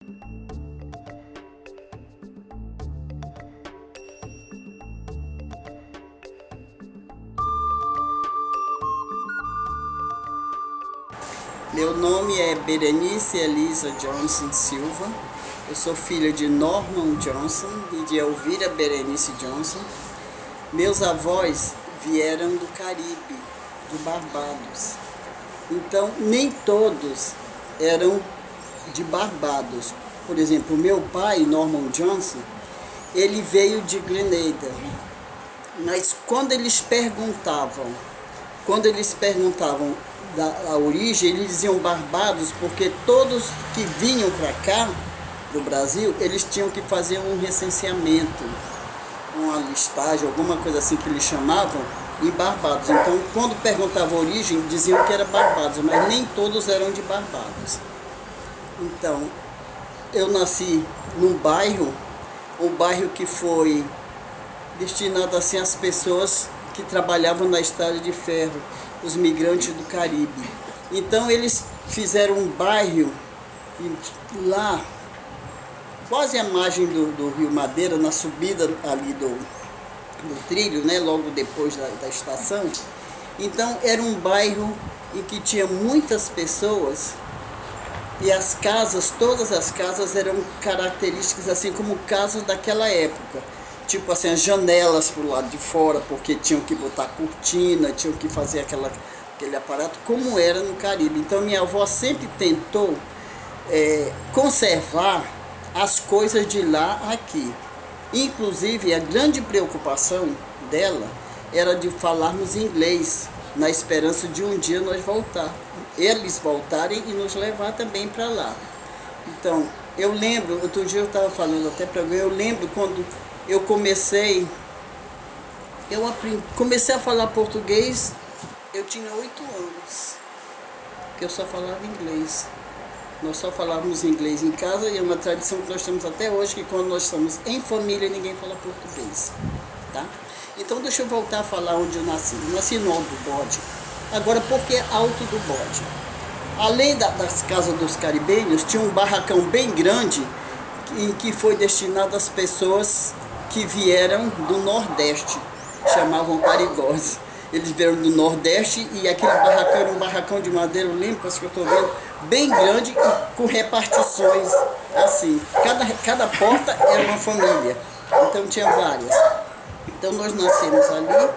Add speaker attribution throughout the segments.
Speaker 1: Meu nome é Berenice Elisa Johnson Silva. Eu sou filha de Norman Johnson e de Elvira Berenice Johnson. Meus avós vieram do Caribe, do Barbados. Então, nem todos eram de Barbados. Por exemplo, meu pai, Norman Johnson, ele veio de Grenada. Mas quando eles perguntavam da origem, eles diziam Barbados, porque todos que vinham para cá, do Brasil, eles tinham que fazer um recenseamento, uma listagem, alguma coisa assim que eles chamavam, em Barbados. Então, quando perguntavam a origem, diziam que era Barbados, mas nem todos eram de Barbados. Então, eu nasci num bairro, um bairro que foi destinado assim às pessoas que trabalhavam na estrada de ferro, os migrantes do Caribe. Então eles fizeram um bairro lá, quase à margem do Rio Madeira, na subida ali do trilho, né, logo depois da estação. Então era um bairro em que tinha muitas pessoas e as casas, todas as casas eram características assim como casas daquela época. Tipo assim, as janelas para o lado de fora, porque tinham que botar cortina, tinham que fazer aquele aparato, como era no Caribe. Então, minha avó sempre tentou conservar as coisas de lá aqui. Inclusive, a grande preocupação dela era de falarmos inglês, na esperança de um dia nós voltar. Eles voltarem e nos levar também para lá. Então, eu lembro, outro dia eu estava falando até para alguém, eu lembro quando eu comecei a falar português, eu tinha 8 anos, que eu só falava inglês. Nós só falávamos inglês em casa e é uma tradição que nós temos até hoje, que quando nós estamos em família, ninguém fala português, tá? Então deixa eu voltar a falar onde eu nasci. Eu nasci no Alto do Bode. Agora, por que Alto do Bode? Além das casas dos caribenhos, tinha um barracão bem grande em que foi destinado às pessoas que vieram do Nordeste, chamavam arigós. Eles vieram do Nordeste e aquele barracão era um barracão de madeira limpa, que eu estou vendo, bem grande e com repartições assim. Cada porta era uma família, então tinha várias. Então nós nascemos ali,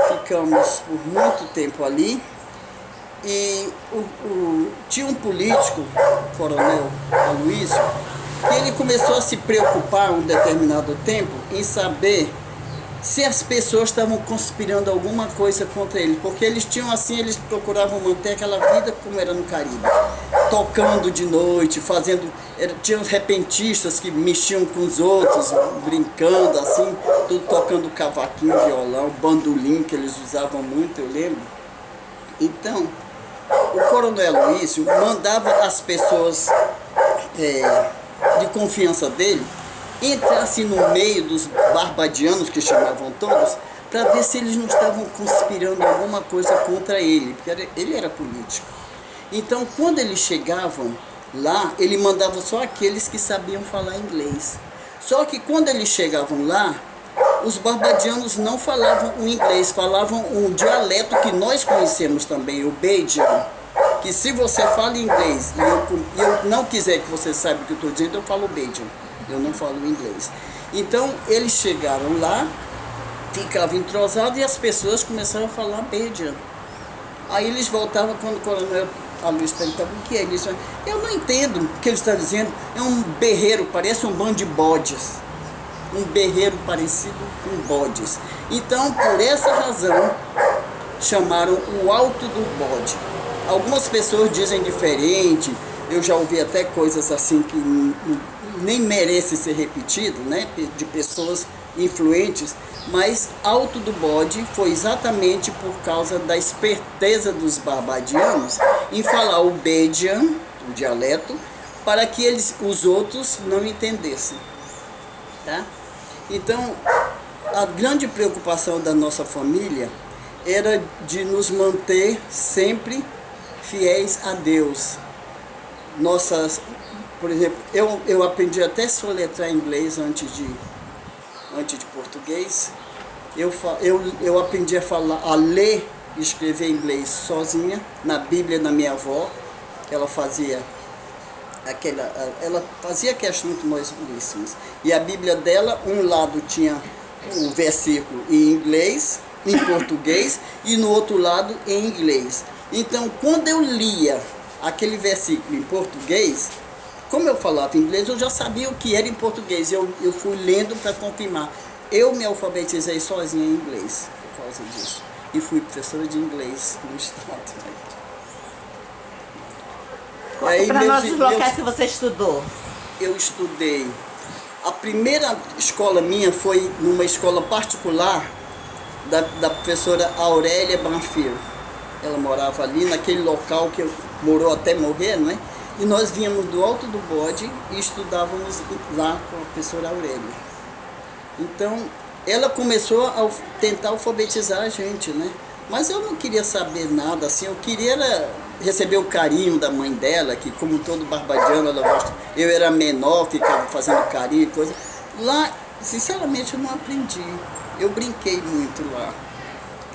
Speaker 1: ficamos por muito tempo ali e tinha um político, o coronel Aloysio, que ele começou a se preocupar um determinado tempo em saber se as pessoas estavam conspirando alguma coisa contra ele, porque eles tinham assim, eles procuravam manter aquela vida como era no Caribe, tocando de noite, tinha os repentistas que mexiam com os outros, brincando assim, tudo tocando cavaquinho, violão, bandolim que eles usavam muito, eu lembro. Então, o coronel Aloysio mandava as pessoas de confiança dele entrasse no meio dos barbadianos, que chamavam todos, para ver se eles não estavam conspirando alguma coisa contra ele, porque ele era político. Então, quando eles chegavam lá, ele mandava só aqueles que sabiam falar inglês. Só que quando eles chegavam lá, os barbadianos não falavam o inglês, falavam um dialeto que nós conhecemos também, o Badian, que se você fala inglês e eu não quiser que você saiba o que eu estou dizendo, eu falo Badian, eu não falo inglês. Então eles chegaram lá, ficavam entrosados e as pessoas começaram a falar Badian. Aí eles voltavam quando o coronel Aloysio perguntava o que é isso. Eu não entendo o que ele está dizendo, é um berreiro, parece um bando de bodes. Um berreiro parecido com bodes. Então, por essa razão, chamaram o Alto do Bode. Algumas pessoas dizem diferente, eu já ouvi até coisas assim que nem merece ser repetido, né, de pessoas influentes, mas Alto do Bode foi exatamente por causa da esperteza dos barbadianos em falar o Badian, o dialeto, para que os outros não entendessem, tá? Então, a grande preocupação da nossa família era de nos manter sempre fiéis a Deus. por exemplo, eu aprendi até soletrar inglês antes de português. Eu aprendi a ler e escrever inglês sozinha, na Bíblia da minha avó. Ela fazia questão que nós líssemos. E a Bíblia dela, um lado tinha o versículo em inglês, em português, e no outro lado em inglês. Então, quando eu lia aquele versículo em português, como eu falava inglês, eu já sabia o que era em português. Eu fui lendo para confirmar. Eu me alfabetizei sozinha em inglês por causa disso. E fui professora de inglês no estado.
Speaker 2: Conta para nós os locais que você estudou.
Speaker 1: Eu estudei. A primeira escola minha foi numa escola particular da professora Aurélia Banfield. Ela morava ali naquele local que morou até morrer, não é? E nós vínhamos do Alto do Bode e estudávamos lá com a professora Aurélia. Então, ela começou a tentar alfabetizar a gente, né? Mas eu não queria saber nada, assim, eu queria receber o carinho da mãe dela, que como todo barbadiano ela gosta. Eu era menor, ficava fazendo carinho e coisa. Lá, sinceramente, eu não aprendi. Eu brinquei muito lá.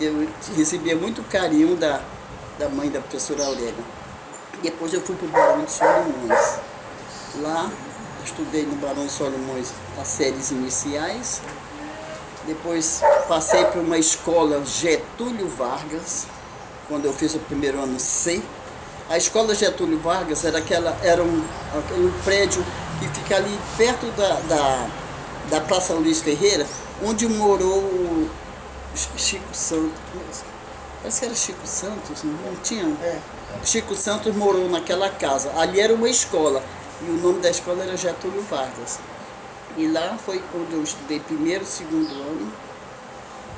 Speaker 1: Eu recebia muito carinho da mãe da professora Aurélia. Depois eu fui para o Barão de Solimões. Lá, estudei no Barão de Solimões as séries iniciais. Depois passei por uma escola Getúlio Vargas, quando eu fiz o primeiro ano C. A escola Getúlio Vargas era aquele prédio que fica ali perto da Praça Luiz Ferreira, onde morou o Chico Santos. Parece que era Chico Santos, não tinha? Chico Santos morou naquela casa. Ali era uma escola, e o nome da escola era Getúlio Vargas. E lá foi onde eu estudei primeiro, segundo ano.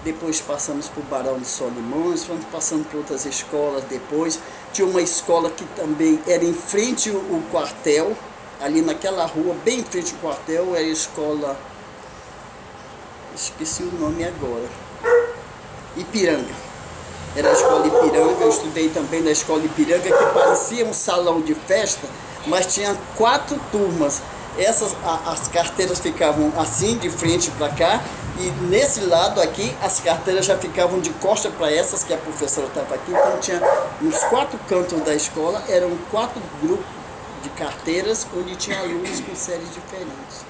Speaker 1: Depois passamos por Barão de Solimões, fomos passando por outras escolas depois. Tinha uma escola que também era em frente ao quartel, ali naquela rua, bem em frente ao quartel, era a escola... Esqueci o nome agora. Ipiranga. Era a escola Ipiranga, eu estudei também na escola Ipiranga, que parecia um salão de festa, mas tinha 4 turmas. As carteiras ficavam assim, de frente para cá, e nesse lado aqui, as carteiras já ficavam de costa para essas, que a professora estava aqui. Então tinha nos 4 cantos da escola, eram 4 grupos de carteiras, onde tinha alunos com séries diferentes.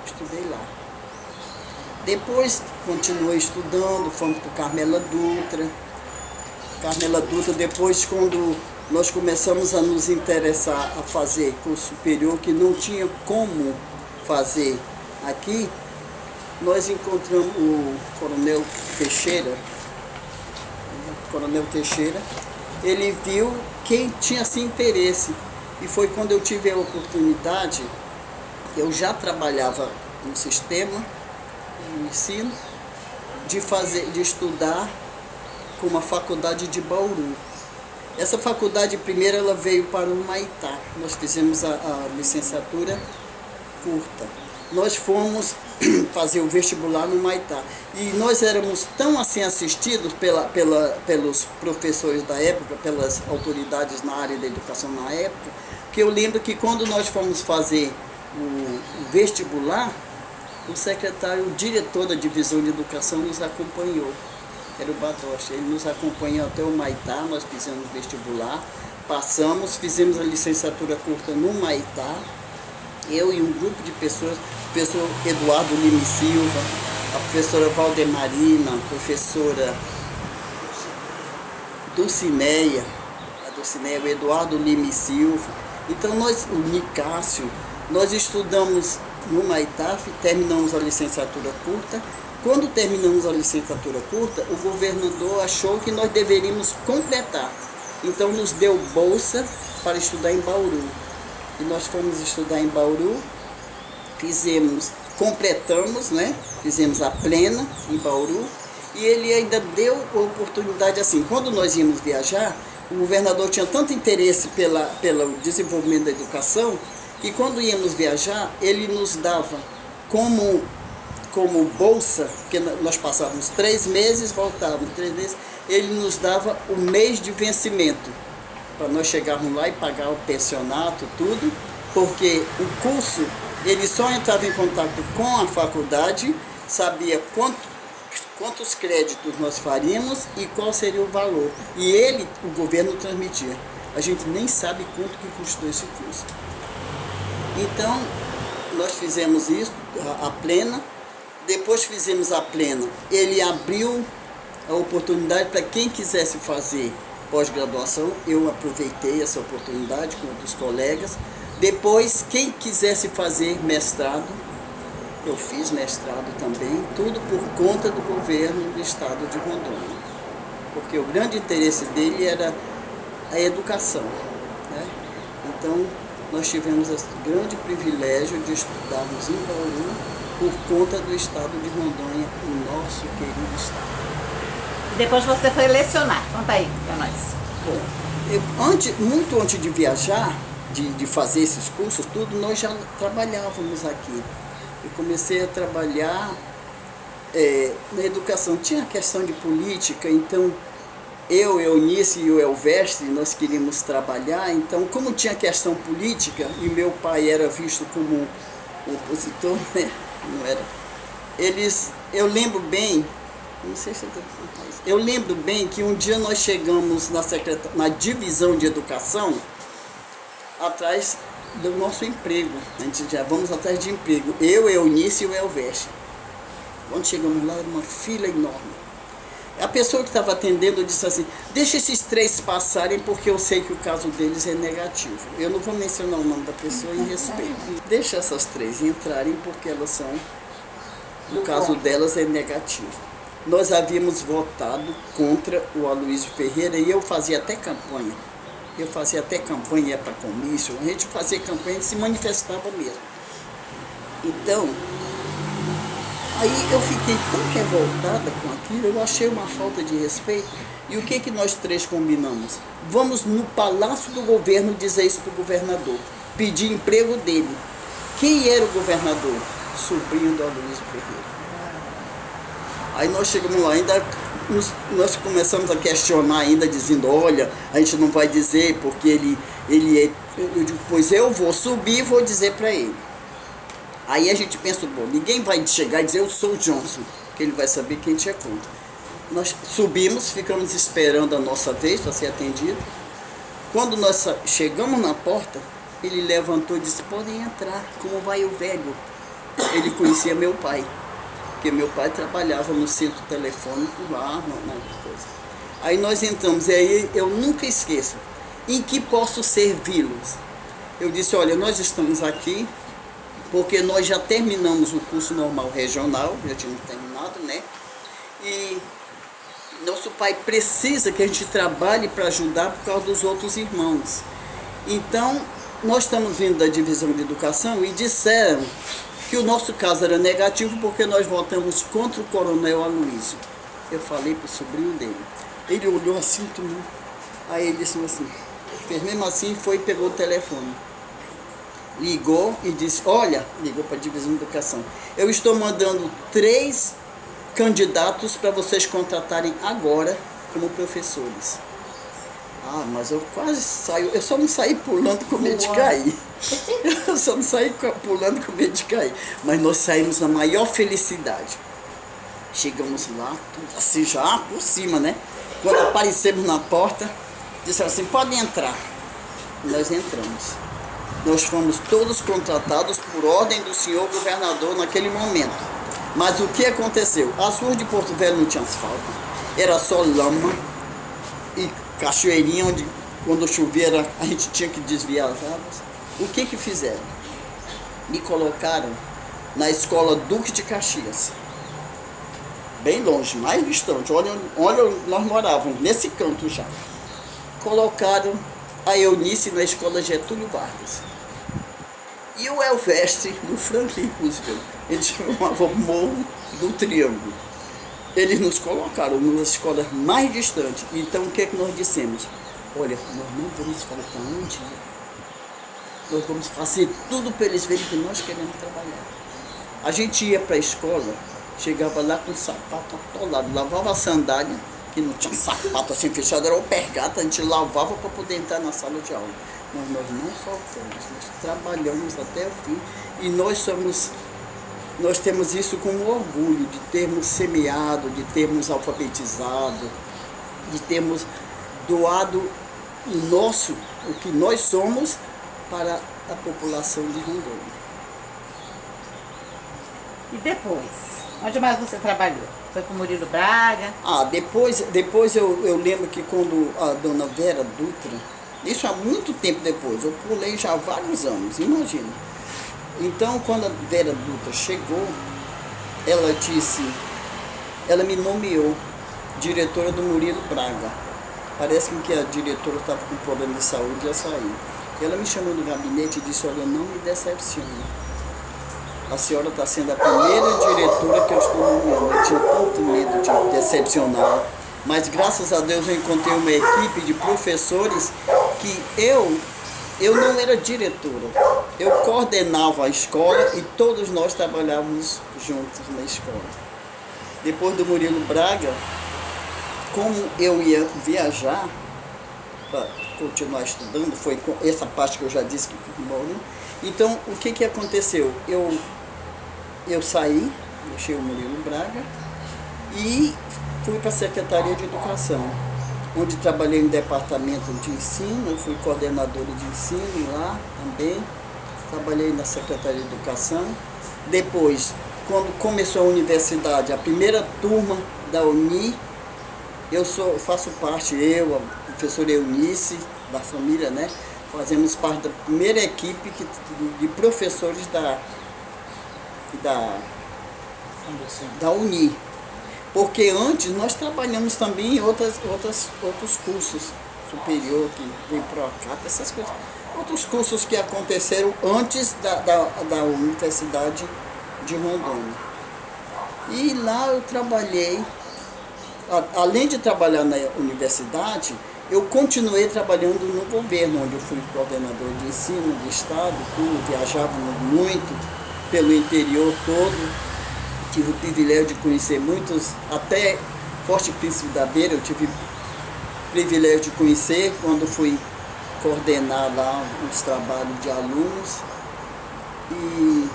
Speaker 1: Estudei lá. Depois continuei estudando, fomos para Carmela Dutra. Carmela Dutra, depois quando nós começamos a nos interessar a fazer curso superior, que não tinha como fazer aqui, nós encontramos o Coronel Teixeira. Ele viu quem tinha esse interesse, e foi quando eu tive a oportunidade. Eu já trabalhava no sistema de ensino, de estudar com uma faculdade de Bauru. Essa faculdade primeiro ela veio para o Humaitá. Nós fizemos a licenciatura curta. Nós fomos fazer o vestibular no Humaitá. E nós éramos tão assim assistidos pelos professores da época, pelas autoridades na área da educação na época, que eu lembro que quando nós fomos fazer o vestibular, o diretor da divisão de educação nos acompanhou. Era o Badoche, ele nos acompanhou até o Humaitá, nós fizemos vestibular, passamos, fizemos a licenciatura curta no Humaitá, eu e um grupo de pessoas, o professor Eduardo Lima Silva, a professora Valdemarina, a professora Dulcineia, o Eduardo Lima Silva, então o Nicásio, nós estudamos no Humaitá, terminamos a licenciatura curta. Quando terminamos a licenciatura curta, o governador achou que nós deveríamos completar. Então nos deu bolsa para estudar em Bauru. E nós fomos estudar em Bauru, completamos, né? Fizemos a plena em Bauru. E ele ainda deu a oportunidade assim, quando nós íamos viajar, o governador tinha tanto interesse pelo desenvolvimento da educação, que quando íamos viajar, ele nos dava como bolsa, porque nós passávamos 3 meses, voltávamos 3 meses, ele nos dava o mês de vencimento, para nós chegarmos lá e pagar o pensionato, tudo, porque o curso, ele só entrava em contato com a faculdade, sabia quantos créditos nós faríamos e qual seria o valor. E ele, o governo, transmitia. A gente nem sabe quanto que custou esse curso. Então, nós fizemos isso, a plena. Depois fizemos a plena. Ele abriu a oportunidade para quem quisesse fazer pós-graduação. Eu aproveitei essa oportunidade com outros colegas. Depois, quem quisesse fazer mestrado, eu fiz mestrado também, tudo por conta do governo do estado de Rondônia. Porque o grande interesse dele era a educação, né? Então, nós tivemos esse grande privilégio de estudarmos em Bauru por conta do estado de Rondônia, o nosso querido estado.
Speaker 2: Depois você foi lecionar, conta aí para nós.
Speaker 1: Bom, muito antes de viajar, de fazer esses cursos, tudo, nós já trabalhávamos aqui. Eu comecei a trabalhar na educação. Tinha a questão de política, então eu, Eunice e o Elvestre, nós queríamos trabalhar. Então, como tinha questão política, e meu pai era visto como opositor, né? Não era. Eu lembro bem, não sei se eu devo contar isso. Eu lembro bem que um dia nós chegamos na divisão de educação, atrás do nosso emprego. A gente já vamos atrás de emprego. Eu, Eunice e o Elvestre. Quando chegamos lá, era uma fila enorme. A pessoa que estava atendendo disse assim: deixa esses 3 passarem porque eu sei que o caso deles é negativo. Eu não vou mencionar o nome da pessoa em respeito. Deixa essas 3 entrarem porque elas são, o caso delas é negativo. Nós havíamos votado contra o Aloysio Ferreira e eu fazia até campanha. Eu fazia até campanha, ia para comício, a gente fazia campanha e se manifestava mesmo. Então, aí eu fiquei tão revoltada com aquilo, eu achei uma falta de respeito. E o que nós 3 combinamos? Vamos no Palácio do Governo dizer isso para o governador, pedir emprego dele. Quem era o governador? Sobrinho do Aloysio Ferreira. Aí nós chegamos lá, nós começamos a questionar ainda, dizendo, olha, a gente não vai dizer porque ele é... Eu digo, pois eu vou subir e vou dizer para ele. Aí a gente pensa, bom, ninguém vai chegar e dizer eu sou o Johnson, que ele vai saber quem tinha conta. Nós subimos, ficamos esperando a nossa vez para ser atendido. Quando nós chegamos na porta, ele levantou e disse, podem entrar, como vai o velho? Ele conhecia meu pai, porque meu pai trabalhava no centro telefônico lá, na coisa. Aí nós entramos, e aí eu nunca esqueço, em que posso servi-los? Eu disse, olha, nós estamos aqui porque nós já terminamos o curso normal regional, já tínhamos terminado, né? E nosso pai precisa que a gente trabalhe para ajudar por causa dos outros irmãos. Então, nós estamos vindo da divisão de educação e disseram que o nosso caso era negativo porque nós votamos contra o coronel Aloysio. Eu falei para o sobrinho dele. Ele olhou assim, tudo. Aí ele disse assim, fez mesmo assim, foi e pegou o telefone. Ligou e disse, olha, ligou para a divisão de educação, eu estou mandando 3 candidatos para vocês contratarem agora como professores. Ah, mas eu quase saio, eu só não saí pulando com medo de cair. Eu só não saí pulando com medo de cair. Mas nós saímos na maior felicidade. Chegamos lá, assim já por cima, né? Quando aparecemos na porta, disseram assim, podem entrar. Nós entramos. Nós fomos todos contratados por ordem do senhor governador naquele momento. Mas o que aconteceu? As ruas de Porto Velho não tinham asfalto, era só lama e cachoeirinha, onde quando chovia a gente tinha que desviar as águas. O que fizeram? Me colocaram na escola Duque de Caxias, bem longe, mais distante, olha onde nós morávamos, nesse canto já. Colocaram a Eunice na escola Getúlio Vargas. E o Elvestre no Franklin Roosevelt. Eles chamavam Morro do Triângulo. Eles nos colocaram nas escolas mais distantes. Então o que é que nós dissemos? Olha, nós não vamos faltar um dia. Nós vamos fazer tudo para eles verem que nós queremos trabalhar. A gente ia para a escola, chegava lá com o sapato atolado, lavava a sandália, que não tinha sapato assim fechado, era o pergata, a gente lavava para poder entrar na sala de aula. mas nós não faltamos, nós trabalhamos até o fim e nós temos isso como orgulho de termos semeado, de termos alfabetizado, de termos doado o que nós somos para a população de Rondônia.
Speaker 2: E depois? Onde mais você trabalhou? Foi com o Murilo Braga?
Speaker 1: Depois eu lembro que quando a dona Vera Dutra, isso há muito tempo depois, eu pulei já há vários anos, imagina. Então, quando a Vera Dutra chegou, ela me nomeou diretora do Murilo Braga. Parece-me que a diretora estava com problema de saúde e ia sair. Ela me chamou no gabinete e disse, olha, não me decepcione. A senhora está sendo a primeira diretora que eu estou nomeando. Eu tinha tanto medo de decepcionar. Mas graças a Deus eu encontrei uma equipe de professores que eu não era diretora. Eu coordenava a escola e todos nós trabalhávamos juntos na escola. Depois do Murilo Braga, como eu ia viajar para continuar estudando, foi essa parte que eu já disse que fui embora. Então, o que aconteceu? Eu saí, deixei o Murilo Braga e fui para a Secretaria de Educação, onde trabalhei no departamento de ensino, eu fui coordenadora de ensino lá também, trabalhei na Secretaria de Educação. Depois, quando começou a universidade, a primeira turma da UNI, faço parte, a professora Eunice, da família, né? Fazemos parte da primeira equipe de professores da UNI. Porque antes nós trabalhamos também em outros cursos superior, que vem para cá, essas coisas. Outros cursos que aconteceram antes da Universidade de Rondônia. E lá eu trabalhei, além de trabalhar na universidade, eu continuei trabalhando no governo, onde eu fui coordenador de ensino do estado, viajávamos muito pelo interior todo, tive o privilégio de conhecer muitos, até Forte Príncipe da Beira, eu tive o privilégio de conhecer quando fui coordenar lá os trabalhos de alunos. E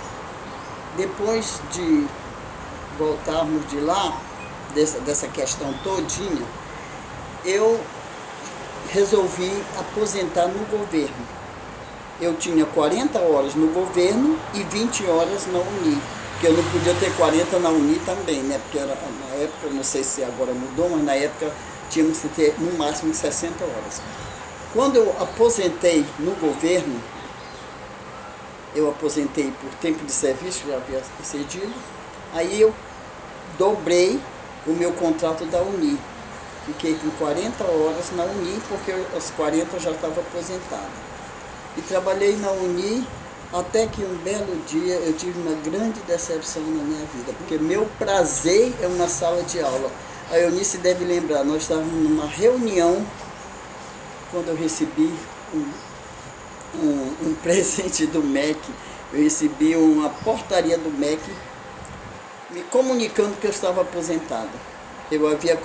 Speaker 1: depois de voltarmos de lá, dessa questão todinha, eu resolvi aposentar no governo. Eu tinha 40 horas no governo e 20 horas na UNI, porque eu não podia ter 40 na UNI também, né? Porque na época, não sei se agora mudou, mas na época tínhamos que ter no máximo 60 horas. Quando eu aposentei no governo, eu aposentei por tempo de serviço, já havia excedido, aí eu dobrei o meu contrato da UNI. Fiquei com 40 horas na UNI, porque as 40 eu já estava aposentado. E trabalhei na UNI até que um belo dia eu tive uma grande decepção na minha vida, porque meu prazer é uma sala de aula. A Eunice deve lembrar, nós estávamos numa reunião, quando eu recebi um presente do MEC, eu recebi uma portaria do MEC me comunicando que eu estava aposentada. Eu havia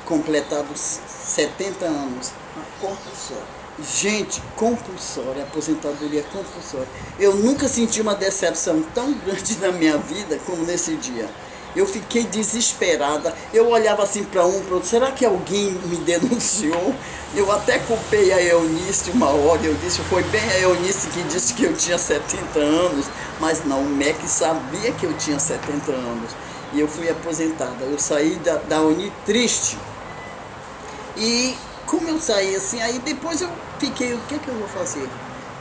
Speaker 1: completado 70 anos.
Speaker 2: Compulsória.
Speaker 1: Gente, compulsória, aposentadoria compulsória. Eu nunca senti uma decepção tão grande na minha vida como nesse dia. Eu fiquei desesperada, eu olhava assim para um, para outro, será que alguém me denunciou? Eu até culpei a Eunice uma hora, eu disse, foi bem a Eunice que disse que eu tinha 70 anos, mas não, o MEC sabia que eu tinha 70 anos. E eu fui aposentada, eu saí da UNI triste. E como eu saí assim, aí depois eu fiquei, o que eu vou fazer?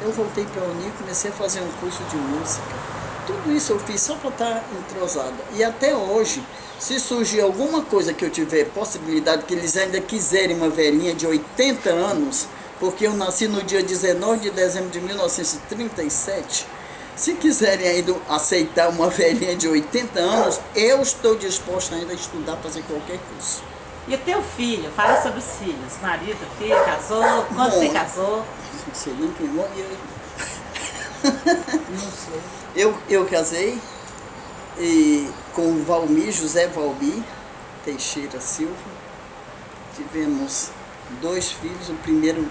Speaker 1: Eu voltei para a UNI, comecei a fazer um curso de música. Tudo isso eu fiz só para estar entrosada. E até hoje, se surgir alguma coisa que eu tiver possibilidade, que eles ainda quiserem uma velhinha de 80 anos, porque eu nasci no dia 19 de dezembro de 1937, se quiserem ainda aceitar uma velhinha de 80 anos, eu estou disposta ainda a estudar, fazer qualquer curso.
Speaker 2: E o teu filho? Fala sobre os filhos. Marido, filho, casou? Quando você casou?
Speaker 1: Não sei nem quem morreu.
Speaker 2: Não sei.
Speaker 1: Eu casei com o Valmir, José Valmir Teixeira Silva. Tivemos 2 filhos. O primeiro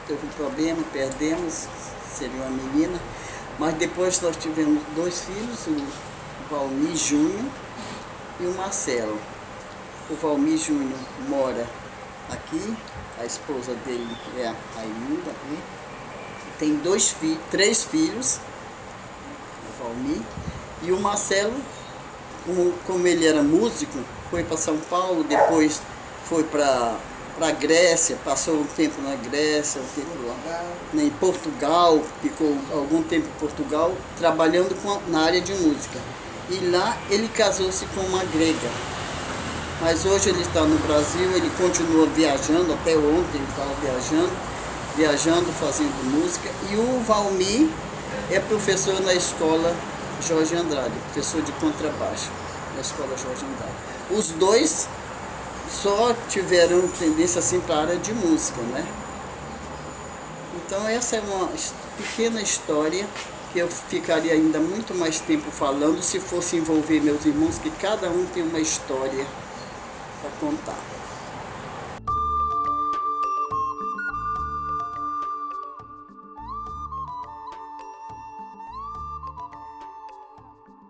Speaker 1: teve um problema, perdemos, seria uma menina. Mas depois nós tivemos 2 filhos, o Valmir Júnior e o Marcelo. O Valmir Júnior mora aqui, a esposa dele é a Ilda, né? Tem 3 filhos, o Valmir, e o Marcelo, como ele era músico, foi para São Paulo, depois foi para Grécia, passou um tempo na Grécia, um tempo lá, em Portugal, ficou algum tempo em Portugal, trabalhando na área de música. E lá ele casou-se com uma grega. Mas hoje ele está no Brasil, ele continua viajando, até ontem ele estava viajando, fazendo música. E o Valmir é professor na escola Jorge Andrade, professor de contrabaixo na escola Jorge Andrade. Os dois só tiveram tendência assim para a área de música, né? Então essa é uma pequena história que eu ficaria ainda muito mais tempo falando se fosse envolver meus irmãos, que cada um tem uma história para contar.